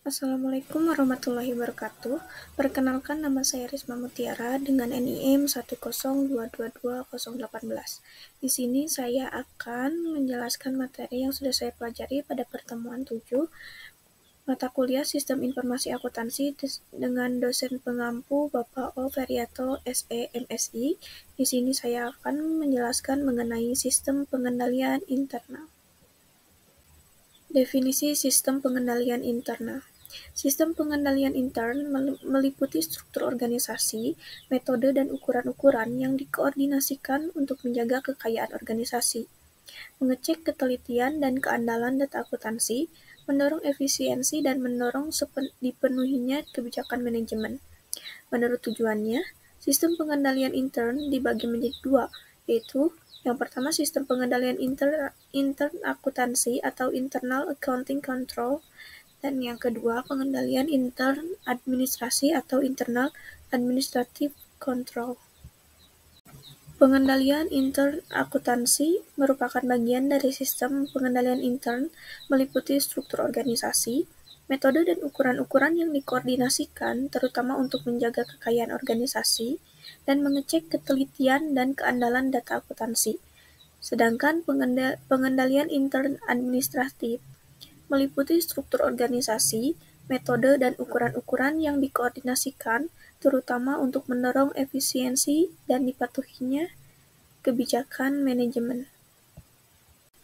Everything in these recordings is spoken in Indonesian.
Assalamualaikum warahmatullahi wabarakatuh. Perkenalkan, nama saya Risma Mutiara dengan NIM 102222018. Di sini saya akan menjelaskan materi yang sudah saya pelajari pada pertemuan 7, mata kuliah Sistem Informasi Akuntansi dengan dosen pengampu Bapak O. Feriato, SE, MSI. Di sini saya akan menjelaskan mengenai sistem pengendalian internal. Definisi sistem pengendalian internal. Sistem pengendalian intern meliputi struktur organisasi, metode dan ukuran-ukuran yang dikoordinasikan untuk menjaga kekayaan organisasi, mengecek ketelitian dan keandalan data akuntansi, mendorong efisiensi dan mendorong dipenuhinya kebijakan manajemen. Menurut tujuannya, sistem pengendalian intern dibagi menjadi dua, yaitu yang pertama sistem pengendalian intern akuntansi atau internal accounting control, dan yang kedua pengendalian intern administrasi atau internal administrative control. Pengendalian intern akuntansi merupakan bagian dari sistem pengendalian intern, meliputi struktur organisasi, metode dan ukuran-ukuran yang dikoordinasikan terutama untuk menjaga kekayaan organisasi dan mengecek ketelitian dan keandalan data akuntansi. Sedangkan pengendalian intern administratif meliputi struktur organisasi, metode dan ukuran-ukuran yang dikoordinasikan terutama untuk mendorong efisiensi dan dipatuhinya kebijakan manajemen.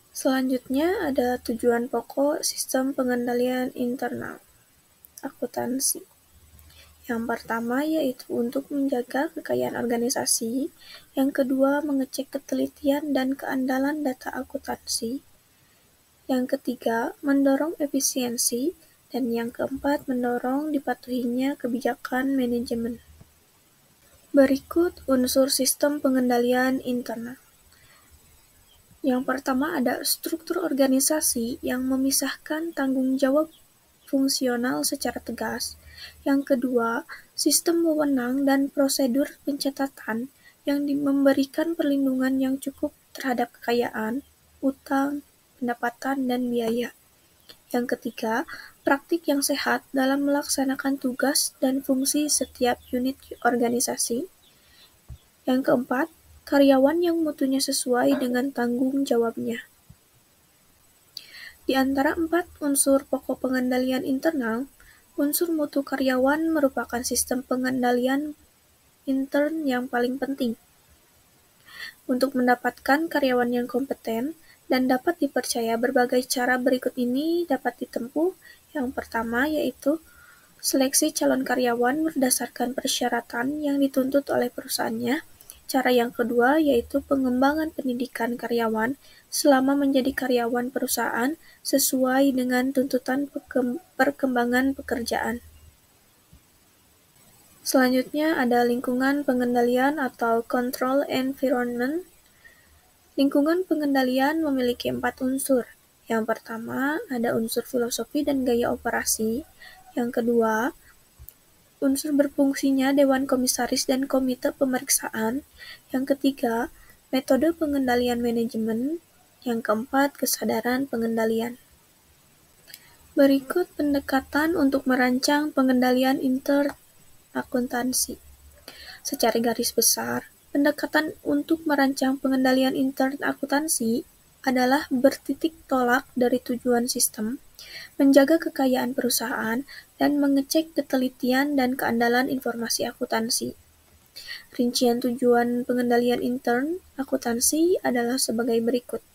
Selanjutnya ada tujuan pokok sistem pengendalian internal akuntansi. Yang pertama yaitu untuk menjaga kekayaan organisasi, yang kedua mengecek ketelitian dan keandalan data akuntansi, yang ketiga mendorong efisiensi, dan yang keempat mendorong dipatuhinya kebijakan manajemen. Berikut unsur sistem pengendalian internal. Yang pertama ada struktur organisasi yang memisahkan tanggung jawab fungsional secara tegas. Yang kedua, sistem wewenang dan prosedur pencatatan yang memberikan perlindungan yang cukup terhadap kekayaan, utang, pendapatan, dan biaya. Yang ketiga, praktik yang sehat dalam melaksanakan tugas dan fungsi setiap unit organisasi. Yang keempat, karyawan yang mutunya sesuai dengan tanggung jawabnya. Di antara 4 unsur pokok pengendalian internal, unsur mutu karyawan merupakan sistem pengendalian intern yang paling penting. Untuk mendapatkan karyawan yang kompeten dan dapat dipercaya, berbagai cara berikut ini dapat ditempuh. Yang pertama yaitu seleksi calon karyawan berdasarkan persyaratan yang dituntut oleh perusahaannya. Cara yang kedua yaitu pengembangan pendidikan karyawan selama menjadi karyawan perusahaan sesuai dengan tuntutan perkembangan pekerjaan. Selanjutnya ada lingkungan pengendalian atau control environment. Lingkungan pengendalian memiliki 4 unsur. Yang pertama ada unsur filosofi dan gaya operasi. Yang kedua, unsur berfungsinya Dewan Komisaris dan Komite Pemeriksaan. Yang ketiga, metode pengendalian manajemen. Yang keempat, kesadaran pengendalian. Berikut pendekatan untuk merancang pengendalian intern akuntansi. Secara garis besar, pendekatan untuk merancang pengendalian intern akuntansi adalah bertitik tolak dari tujuan sistem, menjaga kekayaan perusahaan, dan mengecek ketelitian dan keandalan informasi akuntansi. Rincian tujuan pengendalian intern akuntansi adalah sebagai berikut.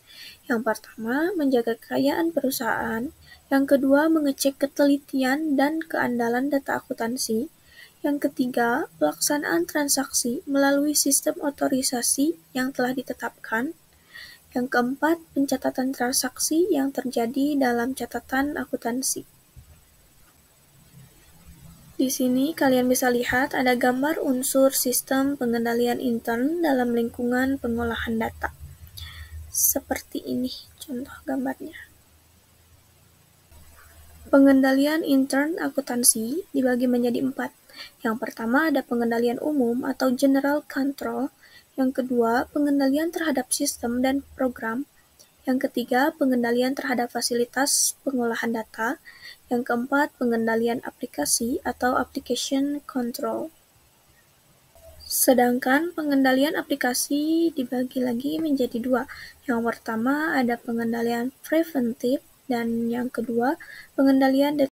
Yang pertama, menjaga kekayaan perusahaan. Yang kedua, mengecek ketelitian dan keandalan data akuntansi. Yang ketiga, pelaksanaan transaksi melalui sistem otorisasi yang telah ditetapkan. Yang keempat, pencatatan transaksi yang terjadi dalam catatan akuntansi. Di sini kalian bisa lihat ada gambar unsur sistem pengendalian intern dalam lingkungan pengolahan data. Seperti ini contoh gambarnya. Pengendalian intern akuntansi dibagi menjadi 4. Yang pertama ada pengendalian umum atau general control. Yang kedua, pengendalian terhadap sistem dan program. Yang ketiga, pengendalian terhadap fasilitas pengolahan data. Yang keempat, pengendalian aplikasi atau application control. Sedangkan pengendalian aplikasi dibagi lagi menjadi dua. Yang pertama ada pengendalian preventif dan yang kedua pengendalian